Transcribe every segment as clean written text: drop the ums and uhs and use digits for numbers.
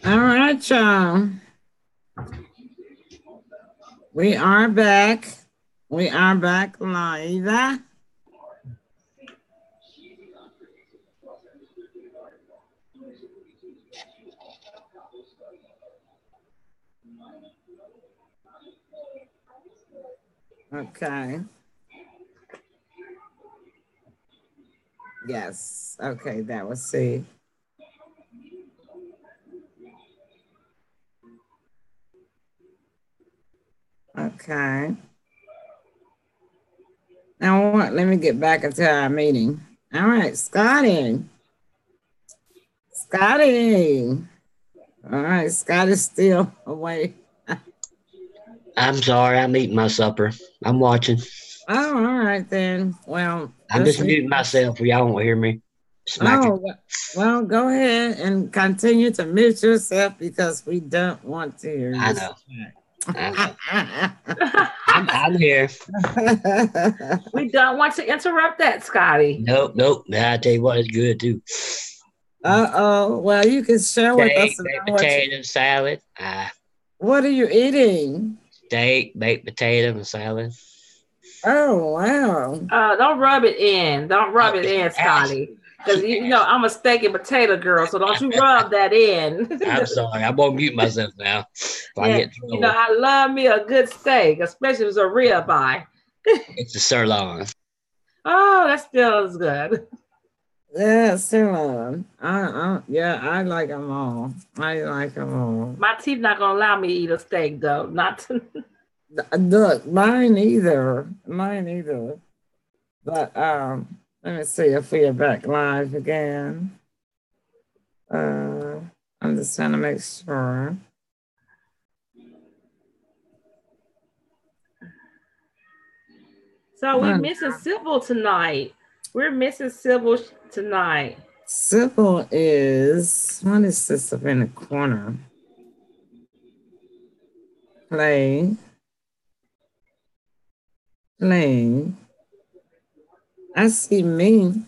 All right, y'all. We are back. We are back live. Okay. Yes. Okay, that was C. Okay. Now what? Let me get back into our meeting. All right, Scotty. Scotty. All right, Scotty's still away. I'm sorry, I'm eating my supper. I'm watching. Oh, all right then. Well, I'm just muting myself for y'all won't hear me smacking. Oh, well, go ahead and continue to mute yourself because we don't want to hear I you. know. I know. I'm here. We don't want to interrupt that, Scotty. Nope. I tell you what, it's good too. Uh-oh. Well, you can share with us Steak, about baked potato, salad. what are you eating? Steak, baked potato, and salad. Oh, wow. Don't rub it in. Don't rub it in, Scotty. Because you know I'm a steak and potato girl, so don't you rub that in. I'm sorry. I'm gonna mute myself now. Yeah, you know I love me a good steak, especially if it's a ribeye. It's a sirloin. Oh, that still is good. Yeah, sirloin. Yeah, I like them all. I like them all. My teeth not gonna allow me to eat a steak though. Not to. Look, mine either. Mine either. But let me see if we are back live again. I'm just trying to make sure. So we're missing Sybil tonight. We're missing Sybil tonight. Sybil is, what is this up in the corner? Play. I see me.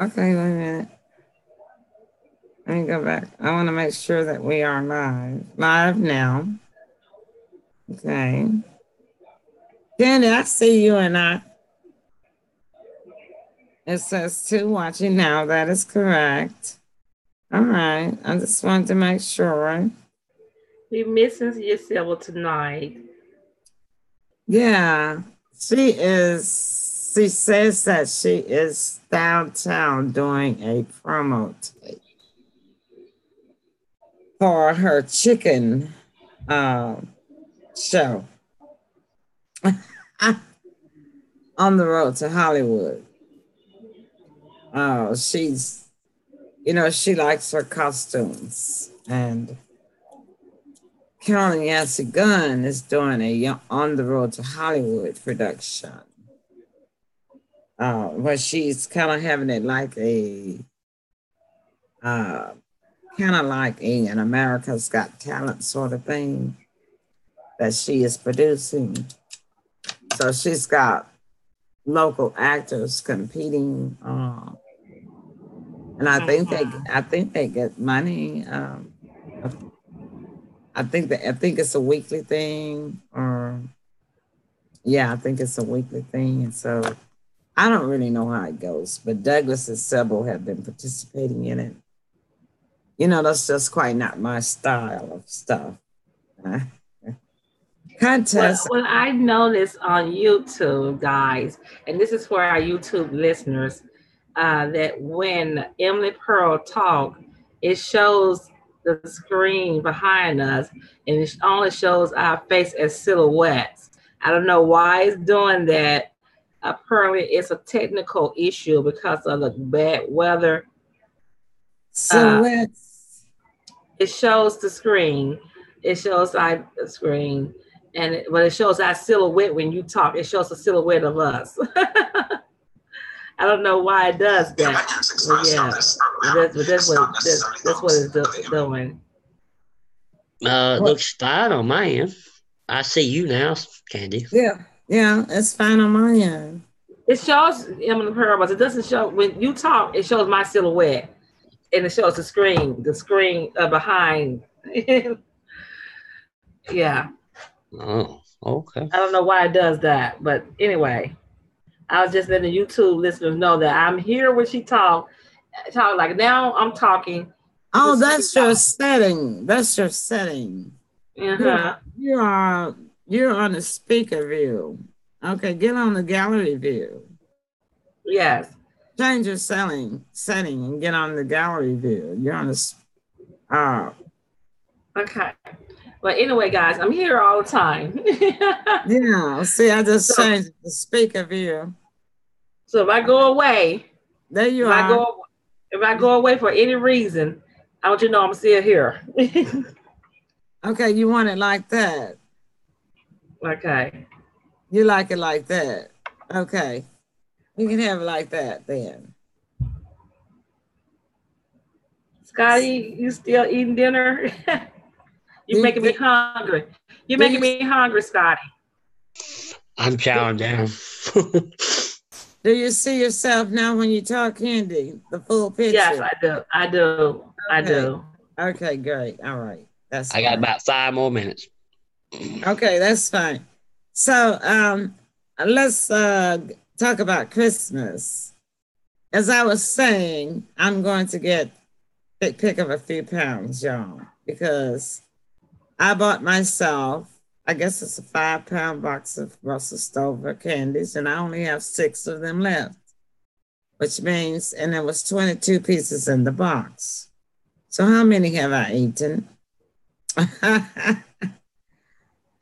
Okay, wait a minute. Let me go back. I want to make sure that we are live. Live now. Okay. Candy, I see you and I. It says two watching now. That is correct. All right. I just wanted to make sure. We're missing Sybil tonight. Yeah. She says that she is downtown doing a promo tape for her chicken show on the road to Hollywood. She's, she likes her costumes, and Carolyn Yancey Gunn is doing a On the Road to Hollywood production, where she's kind of having it like an America's Got Talent sort of thing that she is producing. So she's got local actors competing, and I think they get money. I think it's a weekly thing, or I think it's a weekly thing, and so I don't really know how it goes. But Douglas and Sybil have been participating in it. That's just quite not my style of stuff. Contest. Well, I noticed on YouTube, guys, and this is for our YouTube listeners, that when Emily Pearl talk, it shows the screen behind us, and it only shows our face as silhouettes. I don't know why it's doing that. Apparently, it's a technical issue because of the bad weather. Silhouettes. It shows the screen. It shows the screen. But it shows our silhouette when you talk. It shows a silhouette of us. I don't know why it does that. That's what it's doing. Looks fine on my end. I see you now, Candy. Yeah, it's fine on my end. It shows Emily Pearl, but it doesn't show when you talk. It shows my silhouette, and it shows the screen behind. Yeah, Oh, okay. I don't know why it does that, but anyway, I was just letting the YouTube listeners know that I'm here when she talk like now I'm talking. Oh, that's your setting. That's your setting. Uh-huh. You're on the speaker view. Okay, get on the gallery view. Yes. Change your setting and get on the gallery view. You're on the Okay. But anyway, guys, I'm here all the time. yeah. See, I just changed the speaker view. So if I go away, there you are. If I go away for any reason, I want you to know I'm still here. Okay, you want it like that. Okay. You like it like that. Okay. You can have it like that then. Scotty, you still eating dinner? You're making me hungry. You're making me hungry, Scotty. I'm chowing down. Do you see yourself now when you talk, Candy? The full picture? Yes, I do. I do. Okay. I do. Okay, great. All right. I got about 5 more minutes. Okay, that's fine. So let's talk about Christmas. As I was saying, I'm going to pick up a few pounds, y'all, because I bought myself, I guess it's a 5-pound box of Russell Stover candies, and I only have 6 of them left, which means, and there was 22 pieces in the box. So how many have I eaten?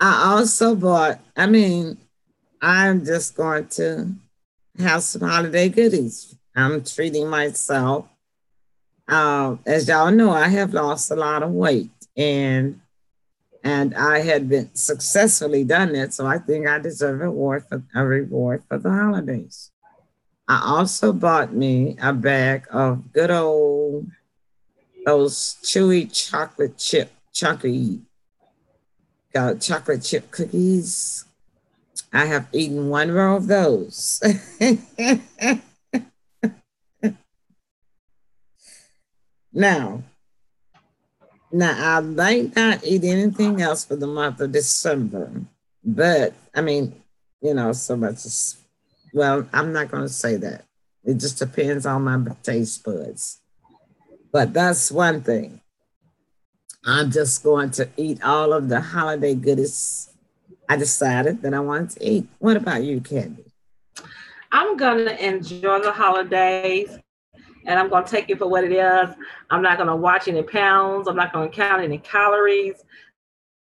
I also bought, I'm just going to have some holiday goodies. I'm treating myself. As y'all know, I have lost a lot of weight, and I had been successfully done it, so I think I deserve a reward for the holidays. I also bought me a bag of good old those chewy chocolate chip cookies. I have eaten 1 row of those. Now, I might not eat anything else for the month of December, but so much is, well, I'm not going to say that. It just depends on my taste buds. But that's one thing. I'm just going to eat all of the holiday goodies I decided that I wanted to eat. What about you, Candy? I'm going to enjoy the holidays, and I'm going to take it for what it is. I'm not going to watch any pounds. I'm not going to count any calories.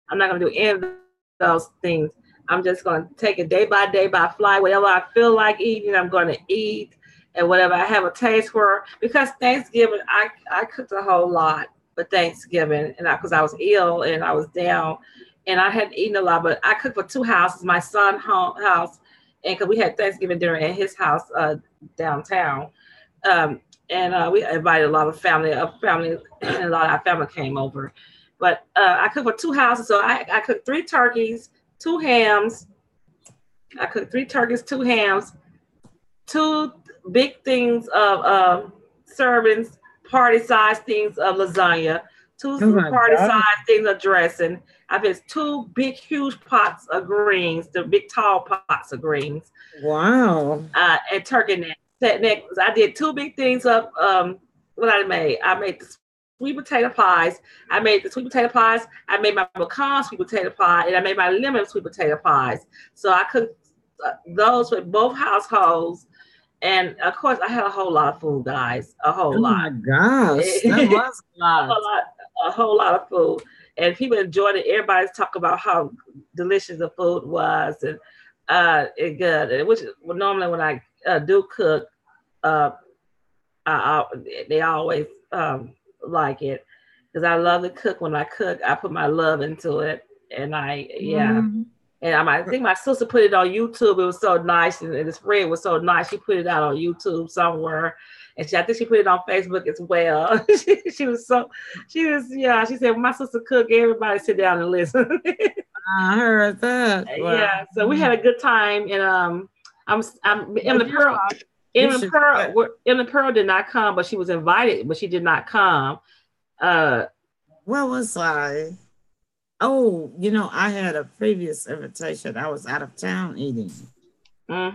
I'm not going to do any of those things. I'm just going to take it day by fly. Whatever I feel like eating, I'm going to eat. And whatever I have a taste for. Because Thanksgiving, I cooked a whole lot for Thanksgiving, and because I was ill and I was down, and I hadn't eaten a lot. But I cooked for 2 houses, my son's house, and because we had Thanksgiving dinner at his house downtown. And we invited a lot of family, and a lot of our family came over. But I cooked for 2 houses, so I cooked 3 turkeys, 2 hams. I cooked 3 turkeys, 2 hams, 2 big things of servings, party-size things of lasagna, 2 party-size things of dressing. I put 2 big, huge pots of greens, the big, tall pots of greens. Wow. And turkey necks. I did 2 big things of what I made. I made the sweet potato pies. I made my pecan sweet potato pie, and I made my lemon sweet potato pies. So I cooked those with both households. And of course, I had a whole lot of food, guys. A whole lot. Oh my gosh, that was a whole lot of food. And people enjoyed it. Everybody's talking about how delicious the food was, and it good. Which normally when I do cook, they always like it, because I love to cook. When I cook, I put my love into it, and And I think my sister put it on YouTube. It was so nice, and the spread was so nice. She put it out on YouTube somewhere, and I think she put it on Facebook as well. She said, my sister cook, everybody sit down and listen. I heard that. Wow. Yeah, so we had a good time, and I'm Well, Emily Pearl. you should. Emily Pearl did not come, but she was invited, but she did not come. Where was I? Oh, I had a previous invitation. I was out of town eating. I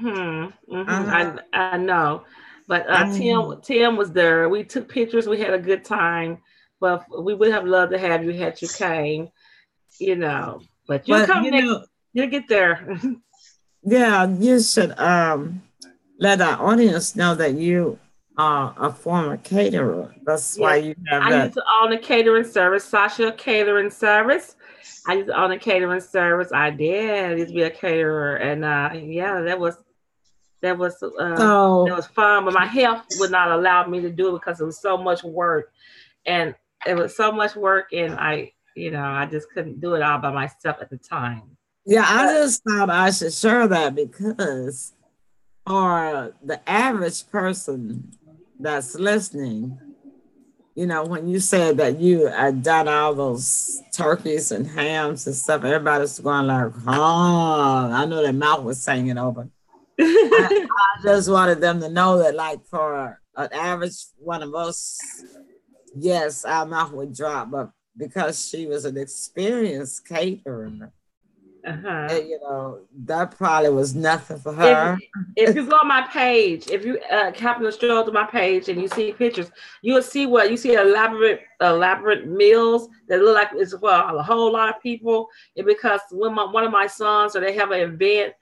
know, but I, Tim was there. We took pictures. We had a good time, but we would have loved to have you had you came. But you'll but come next. You'll get there. yeah, you should let our audience know that you are a former caterer. That's why Yes, you have I that. used to own a catering service, Sasha Catering Service. I used to own a catering service. I did. I used to be a caterer, and yeah, that So was fun. But my health would not allow me to do it because it was so much work, and it was so much work, and I just couldn't do it all by myself at the time. yeah, I But just thought I should share that because for the average person that's listening, when you said that you had done all those turkeys and hams and stuff, everybody's going like, oh, I know their mouth was singing over. I just wanted them to know that, like, for an average one of us, yes, our mouth would drop, but because she was an experienced caterer, uh-huh. and, that probably was nothing for if her. if you go on my page, if you happen to stroll to my page and you see pictures, you'll see what you see elaborate meals that look like it's for a whole lot of people. And because when one of my sons or they have an event,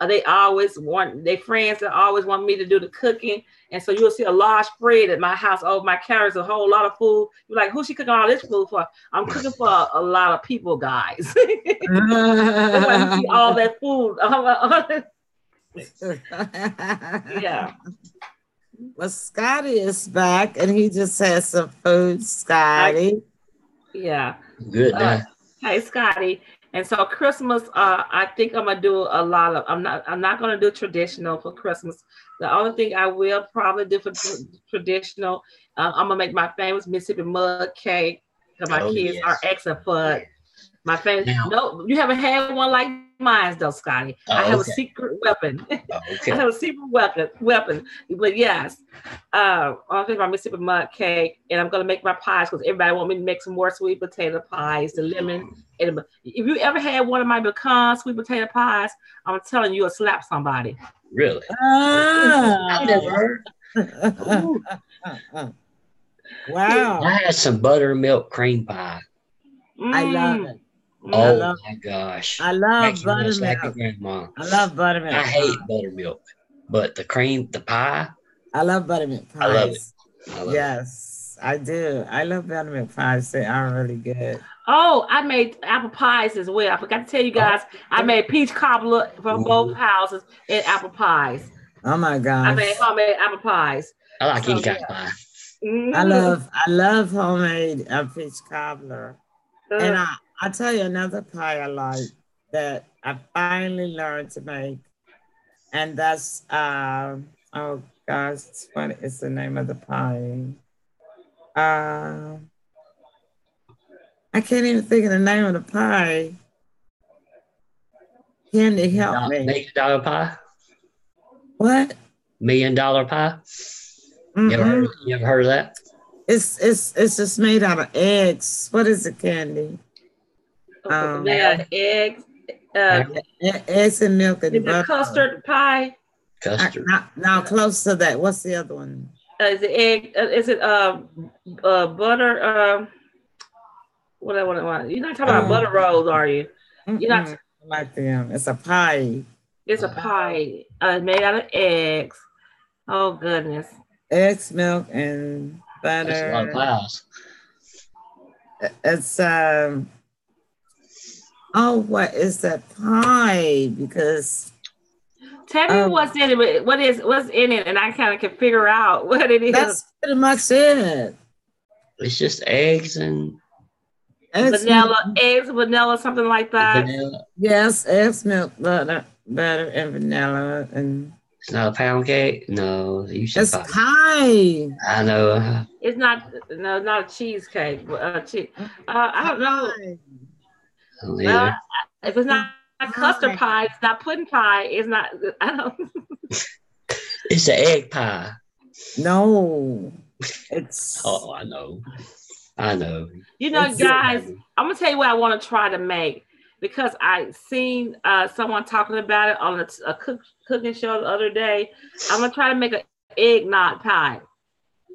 they always want their friends that always want me to do the cooking. And so you'll see a large spread at my house. Oh, my carries a whole lot of food. You're like, who's she cooking all this food for? I'm cooking for a lot of people, guys. That's why you see all that food. Yeah. Well, Scotty is back and he just had some food, I Scotty. yeah. Good Uh, now. hey Scotty. And so Christmas, I think I'm gonna do a lot of. I'm not gonna do traditional for Christmas. The only thing I will probably do for traditional, I'm gonna make my famous Mississippi mud cake because my Oh kids are yes. excellent for it. My famous. Now. No, you haven't had one like mine though, Scotty. I have a Oh, okay. secret weapon. Oh, I have okay. a secret weapon. But yes, I'm gonna make my Mississippi mud cake, and I'm gonna make my pies because everybody want me to make some more sweet potato pies, the lemon. And if you ever had one of my pecan sweet potato pies, I'm telling you, you'll slap somebody. Really? I've never Oh. heard. Ooh. Wow. I had some buttermilk cream pie. I love Mm, it. I Oh mm. love my gosh. I love Making us like a buttermilk. grandma. I love I buttermilk pie. hate buttermilk, but the pie, I love buttermilk I love it. pies. I love it. Yes, I do. I love buttermilk pies. They are really good. Oh, I made apple pies as well. I forgot to tell you Oh, guys, I made peach cobbler from both ooh. houses and apple pies. Oh my I made gosh. homemade apple pies. I like So any kind yeah. of pie. Mhm. I love homemade peach cobbler. And Uh, I tell you another pie I like that I finally learned to make. And that's oh gosh, it's funny. It's the name of the pie. Uh I can't even think of the name of the pie. Candy help me. $1 million pie? What? $1 million pie? Mm-mm. You ever heard of that? It's just made out of eggs. What is it, Candy? they Um, had eggs. Uh, Ham? Eggs and milk and is it butter. custard pie? Custard. Now close to that. What's the other one? Is it egg? Is it butter? What I want? You're not talking about Uh, butter rolls, are you? You're not. I like them. It's a pie. It's a pie made out of eggs. Oh goodness. Eggs, milk, and That's a lot of butter. pies. It's oh, what is that pie? Because Tell me what's in it. What's in it, and I kind of can figure out what it is. that's pretty much it. It's just eggs and Eggs, milk, Eggs, vanilla, something like that. vanilla. yes, eggs, milk, butter, and vanilla, and It's not a pound cake. No, you said it's pie. pie. I know. It's not not a cheesecake. But, I don't know. I don't either. If it's not not custard pie. It's not pudding pie. It's not. I don't. It's an egg pie. No, it's. Oh, I know. You know, It's- guys, I'm gonna tell you what I want to try to make because I seen someone talking about it on a cooking show the other day. I'm gonna try to make an eggnog pie.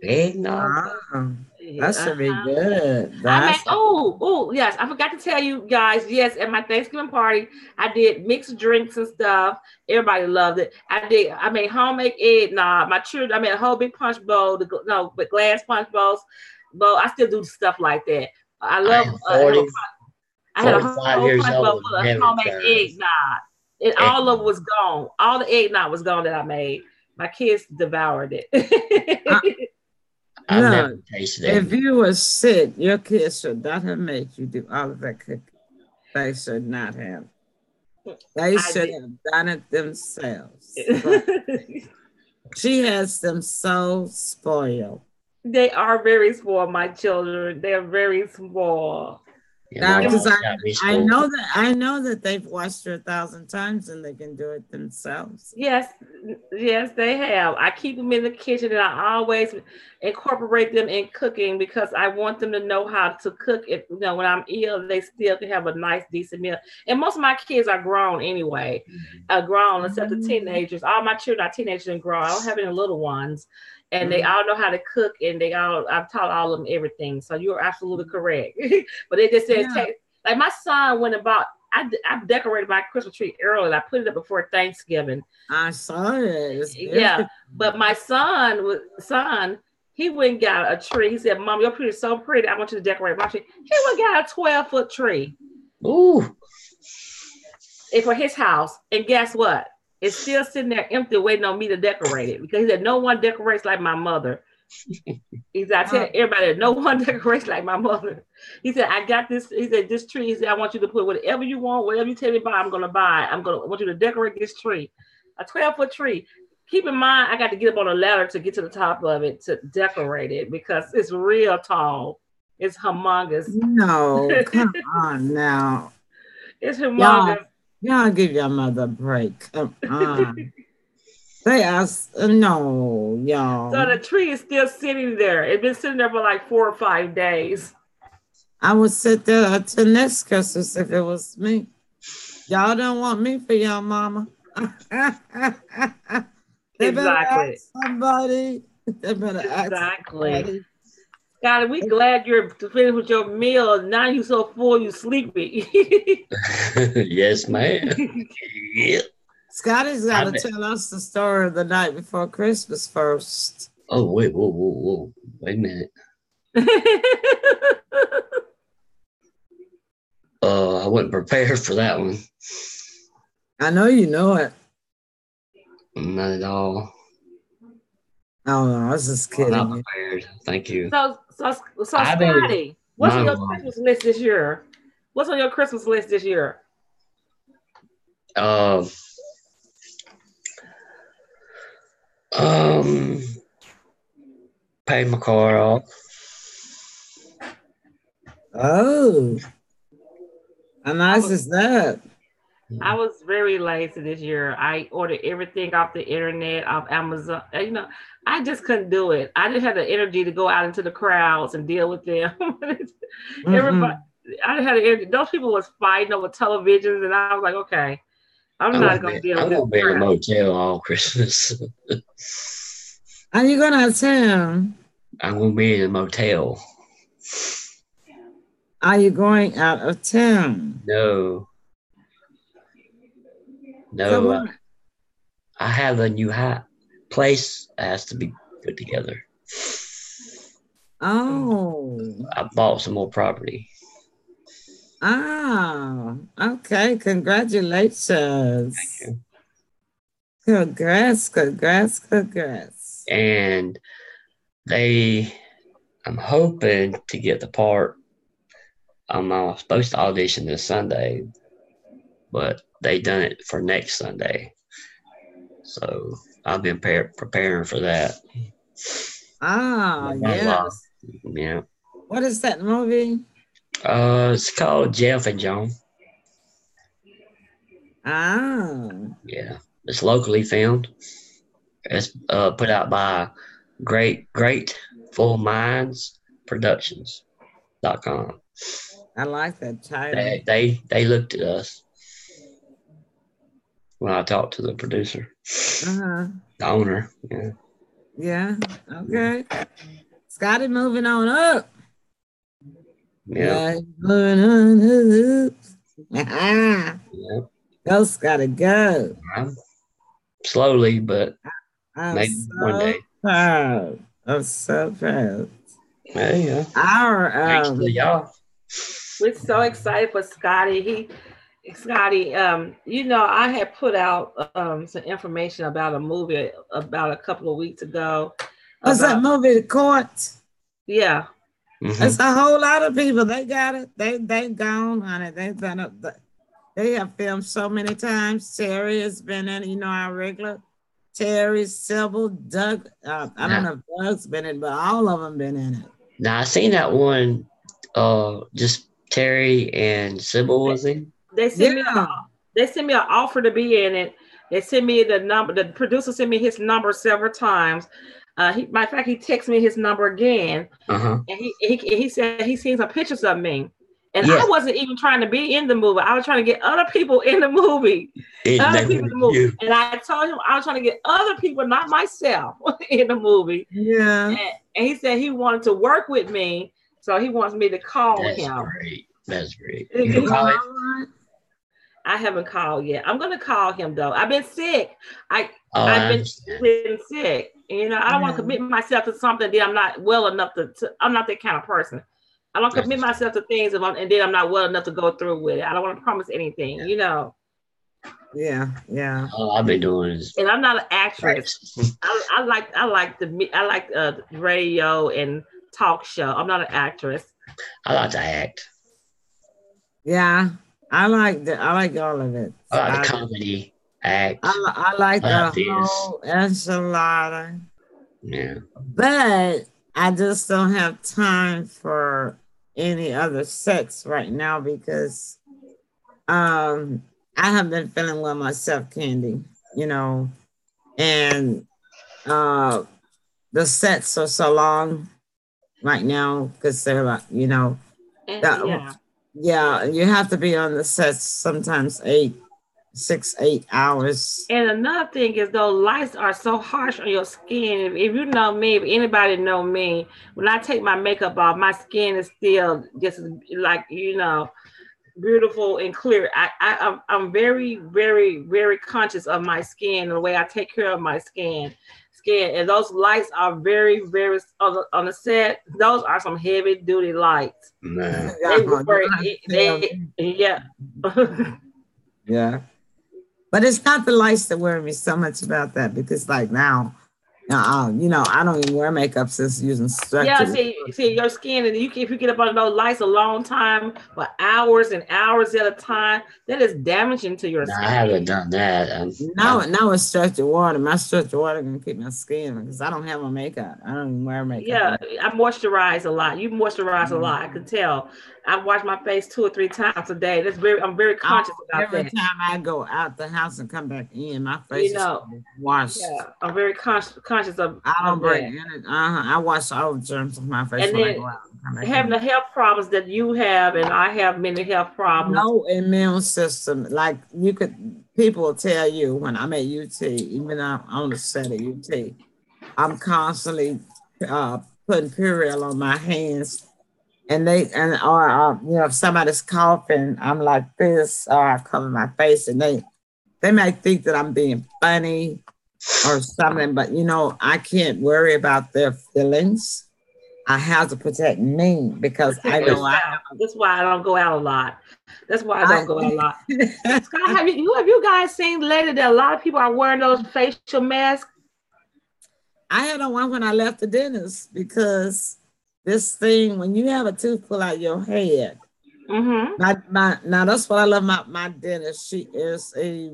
Eggnog. That should be good. Yes, I forgot to tell you guys. Yes, at my Thanksgiving party, I did mixed drinks and stuff. Everybody loved it. I made homemade eggnog. My children, I made a whole big punch bowl. With glass punch bowls. But I still do stuff like that. I love. I had a whole years punch bowl old. full of homemade eggnog. And all of it was gone. All the eggnog was gone that I made. My kids devoured it. I've never tasted it. If you were sick, your kids should not have made you do all of that cooking. They should not have. They should have done it themselves. She has them so spoiled. They are very spoiled, my children. They're very spoiled. Because I know that they've watched her 1,000 times and they can do it themselves. Yes, they have. I keep them in the kitchen and I always incorporate them in cooking because I want them to know how to cook. If when I'm ill, they still can have a nice, decent meal. And most of my kids are grown anyway, grown except the teenagers. All my children are teenagers and grown. I don't have any little ones. And they all know how to cook, and I've taught all of them everything. So you're absolutely correct. But it just says, like my son went about, I decorated my Christmas tree early. And I put it up before Thanksgiving. I saw it. Yeah, but my son, he went and got a tree. He said, "Mom, your tree is so pretty. I want you to decorate my tree." He went and got a 12-foot tree. Ooh. And for his house. And guess what? It's still sitting there empty, waiting on me to decorate it because he said, "No one decorates like my mother." He said, "I tell everybody, no one decorates like my mother." He said, "I got this." He said, "This tree." He said, "I want you to put whatever you want, whatever you tell me about, I'm going to buy. I want you to decorate this tree, a 12-foot tree." Keep in mind, I got to get up on a ladder to get to the top of it to decorate it because it's real tall. It's humongous. No, come on now. It's humongous. Y'all give your mother a break. Come on. They asked, no, y'all. So the tree is still sitting there. It's been sitting there for like 4 or 5 days. I would sit there until next Christmas if it was me. Y'all don't want me for y'all mama. They better ask somebody. They better ask somebody. God, we glad you're finished with your meal. Now you so full, you sleepy. Yes, ma'am. Yeah. Scotty's got to tell us the story of the night before Christmas first. Oh, wait, whoa. Wait a minute. I wasn't prepared for that one. I know you know it. Not at all. Oh, no, I was just kidding. I'm not prepared. Thank you. So Scotty, what's on your Christmas list this year? What's on your Christmas list this year? Pay my car off. Oh, how nice is that? I was very lazy this year. I ordered everything off the internet, off Amazon. I just couldn't do it. I didn't have the energy to go out into the crowds and deal with them. Everybody, I didn't have the energy. Those people was fighting over televisions, and I was like, okay, I'm not going to deal with this. I'm going to be in a motel all Christmas. Are you going out of town? I'm going to be in a motel. Are you going out of town? No. No, I have a new place that has to be put together. Oh. I bought some more property. Ah, okay. Congratulations. Thank you. Congrats. And I'm hoping to get the part. I'm supposed to audition this Sunday, but they done it for next Sunday. So I've been preparing for that. Ah, yes. Yeah. What is that movie? It's called Jeff and John. Ah, Yeah, it's locally filmed. It's put out by Great Full Minds Productions.com. I like that title. They looked at us when I talked to the producer, Uh-huh. the owner. Yeah. Yeah. Okay. Scotty moving on up. Yeah. Yeah, moving on up. Yeah. Ghost gotta go. I'm slowly, but I'm maybe one so day. proud. I'm so proud. Hey, yeah. Our Thanks to y'all. We're so excited for Scotty. Scotty, I had put out some information about a movie about a couple of weeks ago. what's that About movie? The Court. yeah, It's Mm-hmm. a whole lot of people. They got it. They gone on it. They've done it. They have filmed so many times. Terry has been in. Our regular Terry, Sybil, Doug. I don't Now, know if Doug's been in, but all of them been in it. now I seen that one. Just Terry and Sybil they, was in. they Yeah. sent me an offer to be in it. They sent me the number. The producer sent me his number several times. Matter of fact, he texted me his number again, Uh huh. and he said he seen some pictures of me, and I Yeah, wasn't even trying to be in the movie. I was trying to get other people in the movie, they other people in wanted the movie, you. and I told him I was trying to get other people, not myself, in the movie. Yeah. And he said he wanted to work with me, so he wants me to call That's him. great. That's great. You gonna All call it? right. I haven't called yet. I'm gonna call him though. I've been sick. I Oh, I've I been understand. been sick. I don't want to Yeah. commit myself to something that I'm not well enough to. I'm not that kind of person. I don't commit That's- myself to things and then I'm not well enough to go through with it. I don't want to promise anything, Yeah. Yeah. All I've been doing is And I'm not an actress. practice. I like radio and talk show. I'm not an actress. I like to act. Yeah. I like all of it. I like the comedy act. I like I like the this. whole enchilada, Yeah. but I just don't have time for any other sets right now because um I have been feeling well myself, Candy, and uh the sets are so long right now because they're like, And that, yeah, you have to be on the sets sometimes 8 hours. And another thing is those lights are so harsh on your skin. If you know me, if anybody know me, when I take my makeup off, my skin is still just like beautiful and clear. I'm very, very, very conscious of my skin and the way I take care of my skin. And those lights are very, very on the set. Those are some heavy duty lights. No. Yeah. Yeah. But it's not the lights that worry me so much about that because, like now, I don't even wear makeup since using Yeah, structure. see your skin, and if you get up under those lights a long time for hours and hours at a time, that is damaging to your No, skin. I haven't done that. Now it's structured water. My structured water can keep my skin because I don't have my makeup. I don't even wear makeup. Yeah, I moisturize a lot. You moisturize a lot. I can tell. I wash my face 2 or 3 times a day. I'm very conscious about Every that. time I go out the house and come back in, my face is washed. Yeah, I'm very conscious of. I don't break that. in it. I wash all the germs off my face And when I then go out. And come back having in. the health problems that you have, and I have many health problems. No immune system. Like people will tell you when I'm at UT, even though I'm on the set at UT, I'm constantly putting Purell on my hands, or if somebody's coughing, I'm like this, or I cover my face, and they might think that I'm being funny or something, but I can't worry about their feelings. I have to protect me because I know That's why I don't go out a lot. That's why I don't go out a lot. Scott, have you guys seen lately that a lot of people are wearing those facial masks? I had on one when I left the dentist because this thing, when you have a tooth pull out your head, now that's what I love about my dentist. She is I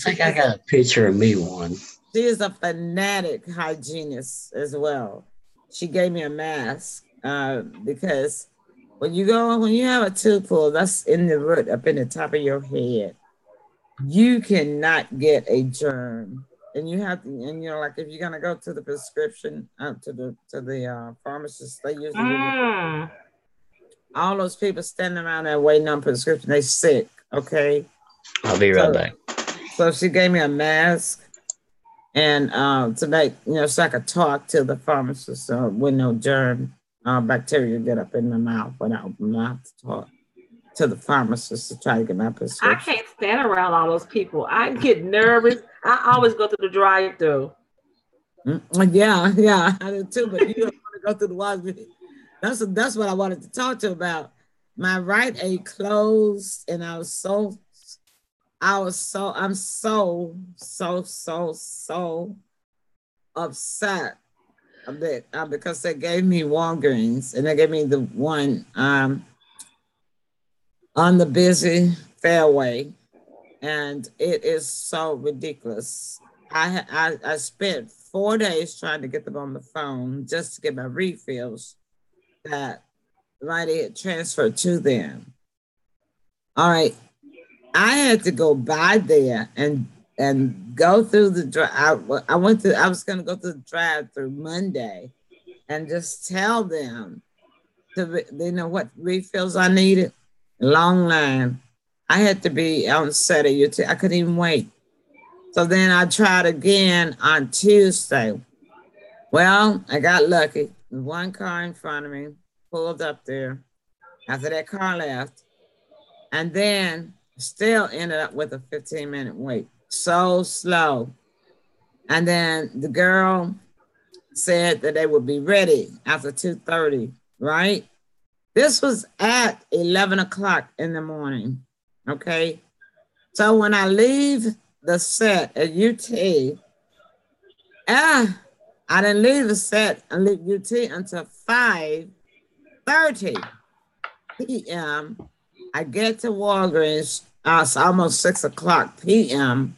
think I got a picture of me one. She is a fanatic hygienist as well. She gave me a mask because when you have a tooth pull, that's in the root up in the top of your head. you cannot get a germ. And you have to, and like if you're gonna go to the prescription, to the pharmacist, they usually give you Mm. all those people standing around there waiting on prescription. They sick, okay? I'll be right So, back. so she gave me a mask, and to make so I could talk to the pharmacist with no germ, bacteria get up in my mouth when I open my mouth to talk to the pharmacist to try to get my I prescription. can't stand around all those people. I get nervous. I always go to the drive-through. Yeah, yeah, I do too. But you don't want to go through the walls. That's what I wanted to talk to about. My right aid closed, and I'm so upset of that because they gave me Walgreens and they gave me the one on the busy fairway, and it is so ridiculous. I spent 4 days trying to get them on the phone just to get my refills that Rite Aid transferred to them. All right, I had to go by there and go through the drive. I went to. I was going to go through the drive through Monday and just tell them they know what refills I needed. Long line. I had to be on set of UT. I couldn't even wait. So then I tried again on Tuesday. Well, I got lucky. One car in front of me pulled up there after that car left, and then still ended up with a 15-minute wait. So slow. And then the girl said that they would be ready after 2:30, right? This was at 11 o'clock in the morning. Okay. So when I leave the set at UT, I didn't leave the set and leave UT until 5:30 p.m. I get to Walgreens, it's almost 6 o'clock p.m.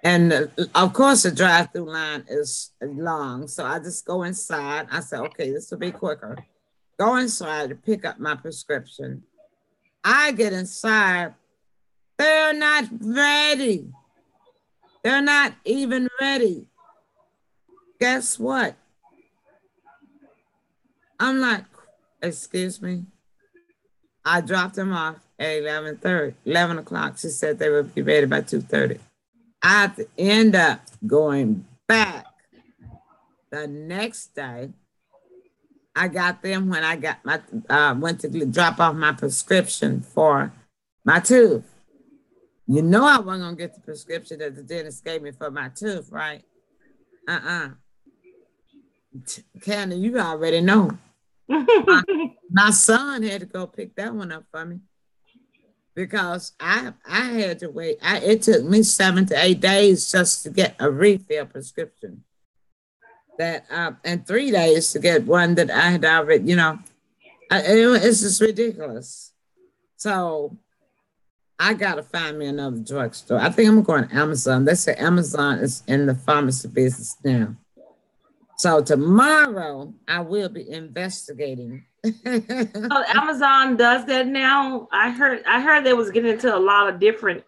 And of course, the drive through line is long. So I just go inside. I said, okay, this will be quicker. Go inside to pick up my prescription. I get inside. They're not ready. They're not even ready. Guess what? I'm like, excuse me. I dropped them off at 11 o'clock. She said they would be ready by 2:30. I have to end up going back the next day. I got them when I got my went to drop off my prescription for my tooth. You know I wasn't gonna get the prescription that the dentist gave me for my tooth, right? Uh-uh. Candy, you already know. My son had to go pick that one up for me because I had to wait. It took me 7 to 8 days just to get a refill prescription. That and 3 days to get one that I had already, it's just ridiculous. So I gotta find me another drugstore. I think I'm going to Amazon. They say Amazon is in the pharmacy business now. So tomorrow I will be investigating. Oh, Amazon does that now. I heard they was getting into a lot of different.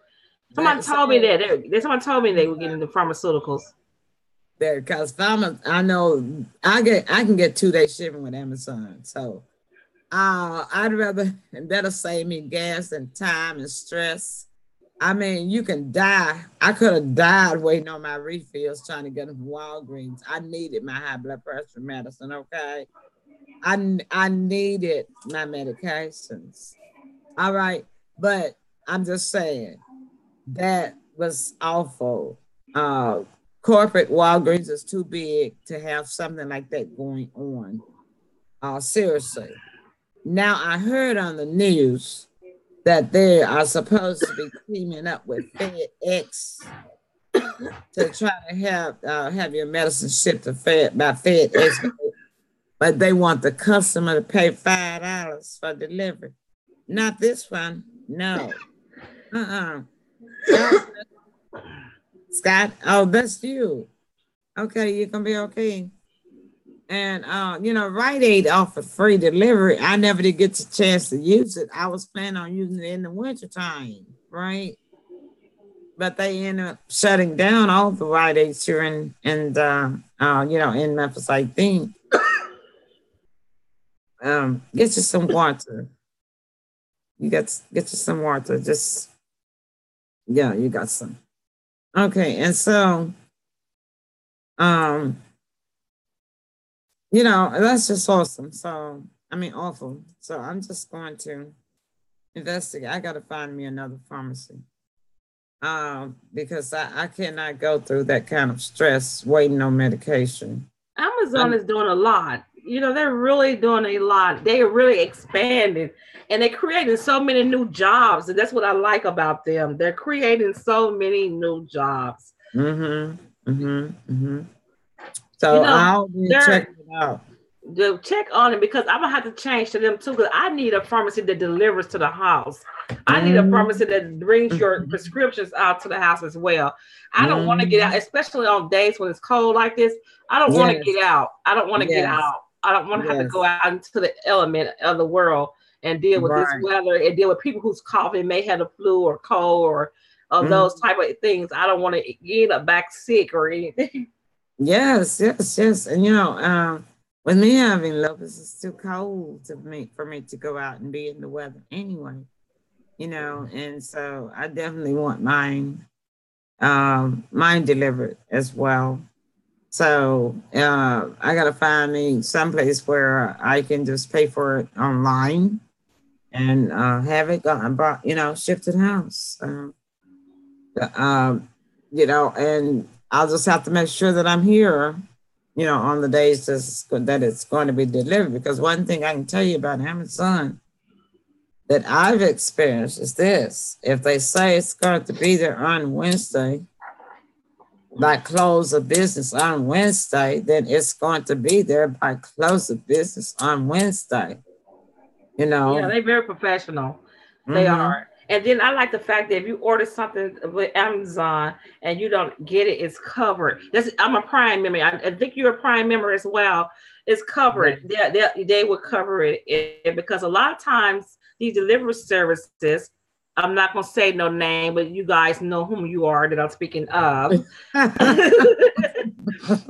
Someone told me that. Someone told me they were getting into pharmaceuticals. There, because I know I can get 2 day shipping with Amazon. So I'd rather, and that'll save me gas and time and stress. I mean, you can die. I could have died waiting on my refills trying to get them from Walgreens. I needed my high blood pressure medicine, okay? I needed my medications. All right. But I'm just saying that was awful. Corporate Walgreens is too big to have something like that going on. Seriously. Now I heard on the news that they are supposed to be teaming up with FedEx to try to have your medicine shipped to FedEx, but they want the customer to pay $5 for delivery. Not this one. No. Uh-uh. Scott, oh, that's you. Okay, you can be okay. And Rite Aid offered free delivery. I never did get the chance to use it. I was planning on using it in the wintertime, right? but they end up shutting down all the Rite Aids here in Memphis, I think. Get you some water. Get you some water. Just yeah, you got some. Okay, and so um, that's just awesome. So I mean awful. So I'm just going to investigate. I gotta find me another pharmacy. Because I cannot go through that kind of stress waiting on medication. Amazon is doing a lot. They're really doing a lot. They are really expanding and they're creating so many new jobs. And that's what I like about them. They're creating so many new jobs. Mm-hmm. Mm-hmm. Mm-hmm. So I'll be checking it out. Check on it because I'm gonna have to change to them too. Because I need a pharmacy that delivers to the house. I need a pharmacy that brings your prescriptions out to the house as well. I don't want to get out, especially on days when it's cold like this. I don't want to get out. I don't want to get out. I don't want to have to go out into the element of the world and deal with this weather and deal with people who's coughing, may have the flu or cold or those type of things. I don't want to get up back sick or anything. Yes. And with me having lupus, it's too cold for me to go out and be in the weather anyway. And so I definitely want mine delivered as well. So I gotta find me someplace where I can just pay for it online and have it brought, shipped to the house. And I'll just have to make sure that I'm here, on the days that it's going to be delivered. Because one thing I can tell you about Amazon that I've experienced is this: if they say it's going to be there on Wednesday, by close of business on Wednesday, then it's going to be there by close of business on Wednesday. Yeah, they're very professional. They are. And then I like the fact that if you order something with Amazon and you don't get it, it's covered. I'm a Prime member. I think you're a Prime member as well. It's covered. Yeah. They will cover it because a lot of times these delivery services, I'm not going to say no name, but you guys know whom you are that I'm speaking of.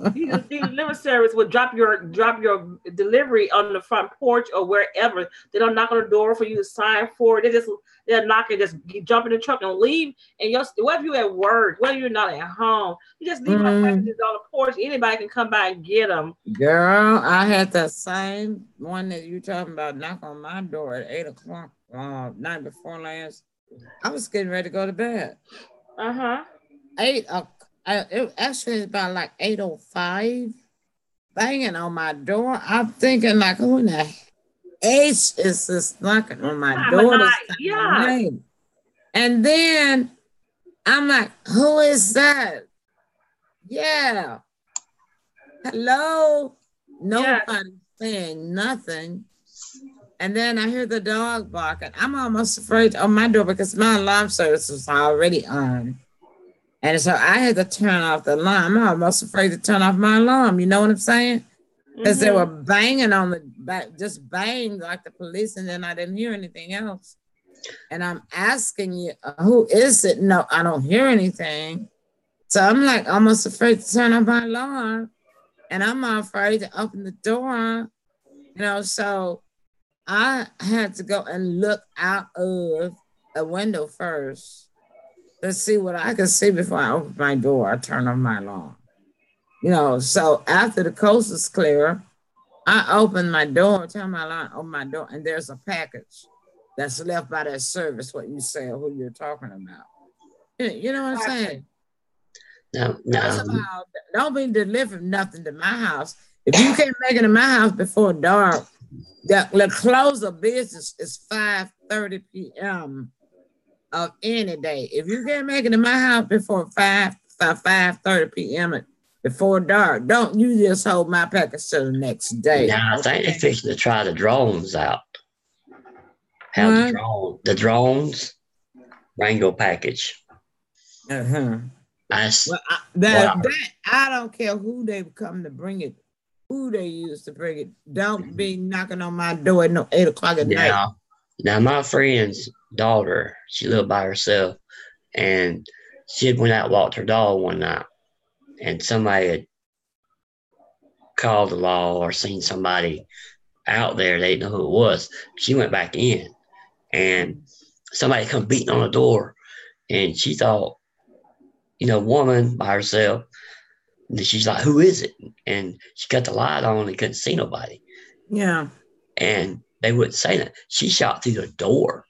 The delivery service would drop your delivery on the front porch or wherever. They don't knock on the door for you to sign for it. They'll knock and just jump in the truck and leave. And whether you're at work, whether you're not at home, you just leave my packages on the porch. Anybody can come by and get them. Girl, I had the same one that you talking about knock on my door at 8:00 night before last. I was getting ready to go to bed. 8 o'clock. It actually is about like 8:05, banging on my door. I'm thinking like, who in the H is this knocking on my door? Yeah. And then I'm like, who is that? Yeah. Hello. Nobody saying nothing. And then I hear the dog barking. I'm almost afraid to open my door because my alarm service was already on. And so I had to turn off the alarm. I'm almost afraid to turn off my alarm. You know what I'm saying? Because they were banging on the back, just banged like the police, and then I didn't hear anything else. And I'm asking you, who is it? No, I don't hear anything. So I'm like almost afraid to turn off my alarm. And I'm afraid to open the door. So I had to go and look out of a window first. Let's see what I can see before I open my door. I turn on my alarm. So after the coast is clear, I open my door, turn my alarm, open my door, and there's a package that's left by that service, what you say or who you're talking about. You know what I'm saying? No. Don't be delivering nothing to my house. If you can't make it to my house before dark, the close of business is 5:30 p.m. of any day. If you can't make it to my house before 5:30 p.m. before dark, don't you just hold my package till the next day. Now, I think they're fixing to try the drones out. Have the drones bring your package. I don't care who they come to bring it, who they use to bring it. Don't be knocking on my door at 8 o'clock at night. Now, my friend's daughter, she lived by herself, and she had went out and walked her dog one night, and somebody had called the law or seen somebody out there. They didn't know who it was. She went back in, and somebody come beating on the door, and she thought, woman by herself. And she's like, "Who is it?" And she got the light on and couldn't see nobody. Yeah. And they wouldn't say that. She shot through the door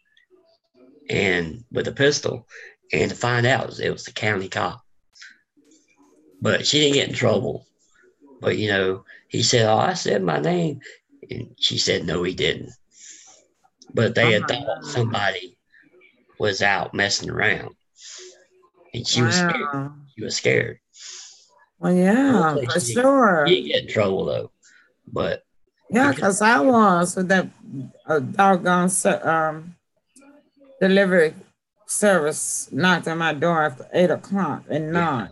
and with a pistol, and to find out it was the county cop. But she didn't get in trouble. But he said, "Oh, I said my name," and she said, "No, he didn't." But they had thought somebody was out messing around, and she was scared. She was scared. Well, yeah, for sure. She didn't get in trouble though, but yeah, because I was with that doggone delivery service knocked on my door after 8:00 at night.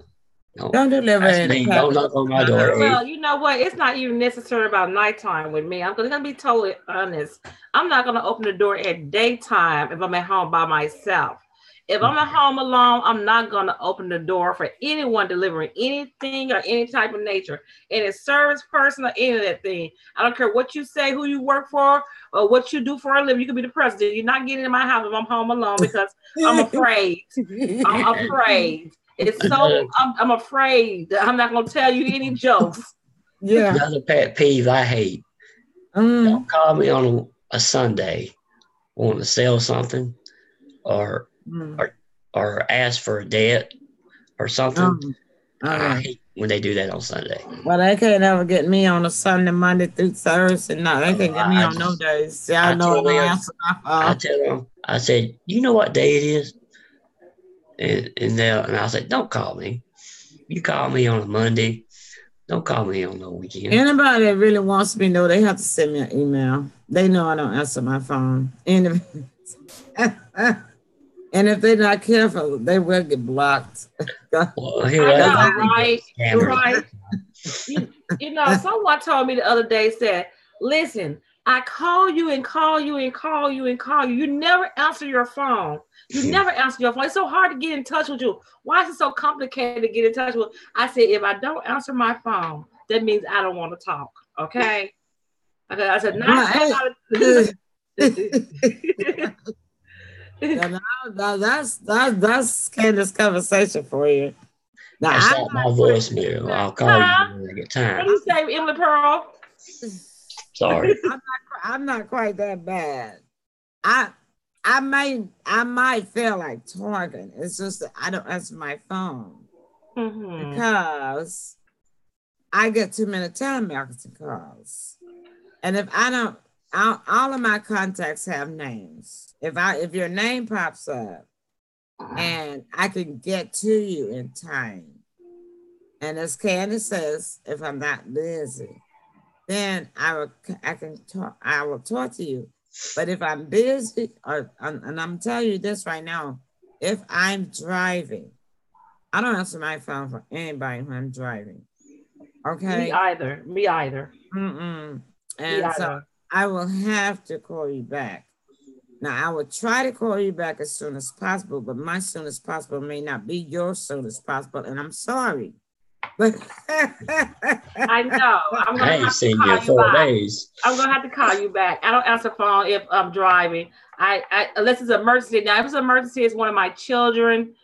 No, don't deliver it. Don't knock on my door. Well, you know what? It's not even necessary about nighttime with me. I'm gonna be totally honest. I'm not gonna open the door at daytime if I'm at home by myself. If I'm at home alone, I'm not gonna open the door for anyone delivering anything or any type of nature, any service person or any of that thing. I don't care what you say, who you work for, or what you do for a living. You could be the president. You're not getting in my house if I'm home alone because I'm afraid. I'm afraid. It's so I'm afraid that I'm not gonna tell you any jokes. Yeah. Another pet peeve I hate. Don't call me on a Sunday wanting to sell something or ask for a debt or something. I hate when they do that on Sunday. Well, they can't ever get me on a Sunday, Monday through Thursday. No, they can't get me on no days. I know I answer my phone. I tell them, I said, "You know what day it is?" And I said, "Don't call me. You call me on a Monday. Don't call me on no weekend." Anybody that really wants me to know, they have to send me an email. They know I don't answer my phone. And if they're not careful, they will get blocked. Well, right. Someone told me the other day, said, "Listen, I call you and call you and call you and call you. You never answer your phone. You never answer your phone. It's so hard to get in touch with you. Why is it so complicated to get in touch with?" I said, "If I don't answer my phone, that means I don't want to talk." Okay. I said, that's Candace's conversation for you. Now, that's not my voicemail. I'll call you when I get time. What do you say, Emily Pearl? Sorry. I'm not quite that bad. I might feel like talking. It's just that I don't answer my phone because I get too many telemarketing calls, and if I don't, all of my contacts have names. If your name pops up, and I can get to you in time, and as Candace says, if I'm not busy, then I will talk to you. But if I'm busy, and I'm telling you this right now, if I'm driving, I don't answer my phone for anybody when I'm driving. Okay? Me either. And so I will have to call you back. Now, I will try to call you back as soon as possible, but my soon as possible may not be your soon as possible, and I'm sorry. But I know. I'm gonna have to call you back. I'm gonna have to call you back. I don't answer phone if I'm driving. I unless it's an emergency. Now, if it's an emergency, it's one of my children.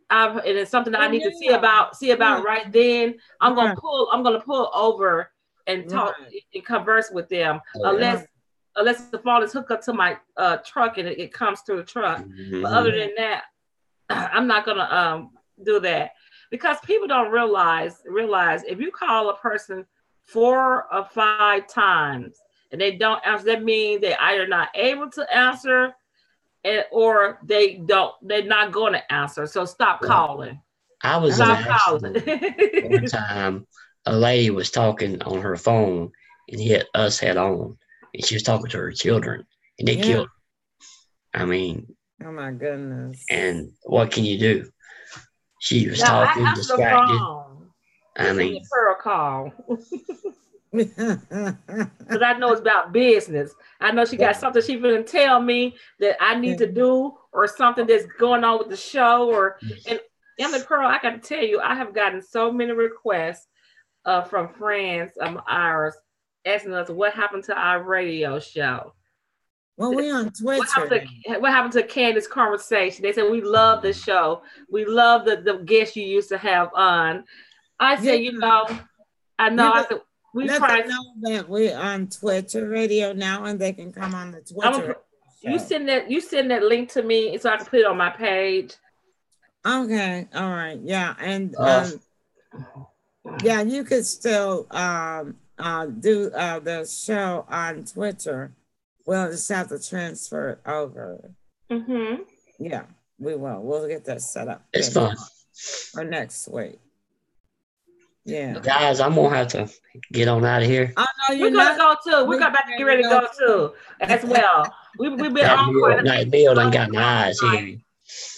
And it's something that I need to see about right then. I'm gonna pull over and talk and converse with them. Unless the phone is hooked up to my truck and it comes through the truck. But other than that, I'm not gonna do that. Because people don't realize if you call a person 4 or 5 times and they don't answer, that means they're either not able to answer or they're not going to answer. So stop calling. I was in an accident one time. A lady was talking on her phone and hit us head on, and she was talking to her children, and they killed her. I mean, oh my goodness! And what can you do? She was talking, distracted. I mean, Pearl call. Because I know it's about business. I know she got something she gonna tell me that I need to do, or something that's going on with the show, Emily Pearl, I got to tell you, I have gotten so many requests from friends of ours asking us what happened to our radio show. Well, we on Twitter. What happened to Candace's conversation? They said we love the show. We love the guests you used to have on. I said, I know. I said we let tried. them know that we're on Twitter radio now, and they can come on the Twitter. You send that link to me so I can put it on my page. Okay, all right, yeah, and yeah, you could still do the show on Twitter. We'll just have to transfer it over. Mm-hmm. Yeah, we will. We'll get that set up. It's fun. For next week. Yeah. Guys, I'm gonna have to get on out of here. Oh no, we're gonna go too. We're about to get ready to go too as well. We've been on that Bill done got my eyes here.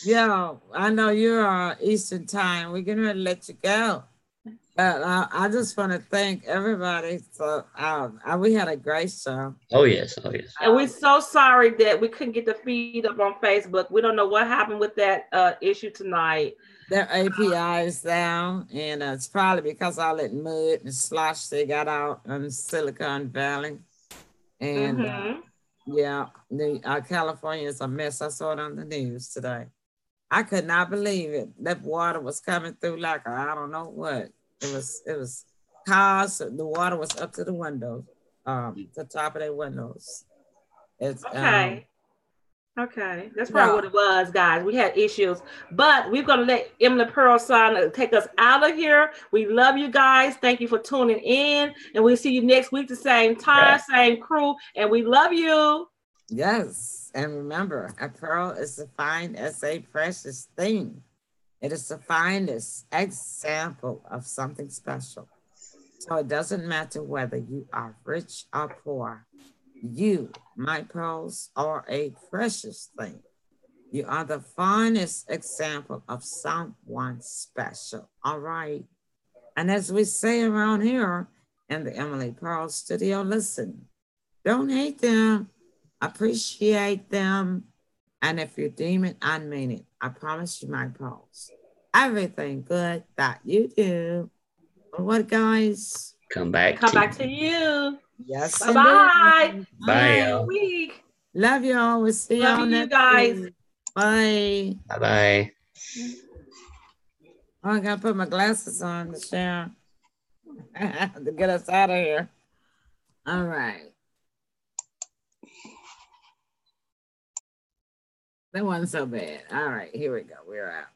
Yeah, I know you're Eastern time. We're gonna let you go. But I just want to thank everybody. So we had a great show. Oh yes. And we're so sorry that we couldn't get the feed up on Facebook. We don't know what happened with that issue tonight. Their API is down, and it's probably because all that mud and slosh they got out in Silicon Valley. And yeah, California is a mess. I saw it on the news today. I could not believe it. That water was coming through like I don't know what. It was cars. The water was up to the windows, the top of their windows. It's okay. That's probably what it was, guys. We had issues, but we're gonna let Emily Pearl son take us out of here. We love you guys. Thank you for tuning in, and we'll see you next week, the same time, same crew, and we love you. Yes, and remember, a pearl is defined as a precious thing. It is the finest example of something special. So it doesn't matter whether you are rich or poor. You, my pearls, are a precious thing. You are the finest example of someone special. All right. And as we say around here in the Emily Pearl Studio, listen, don't hate them. Appreciate them. And if you deem it, I mean it. I promise you, my pearls, everything good that you do. What, guys? Come back to you. Yes. Bye-bye. Bye, y'all. Week. Love y'all. We'll see y'all next guys. week. Bye. Bye-bye. Oh, I gotta put my glasses on to share to get us out of here. All right. That wasn't so bad. All right, here we go. We're out.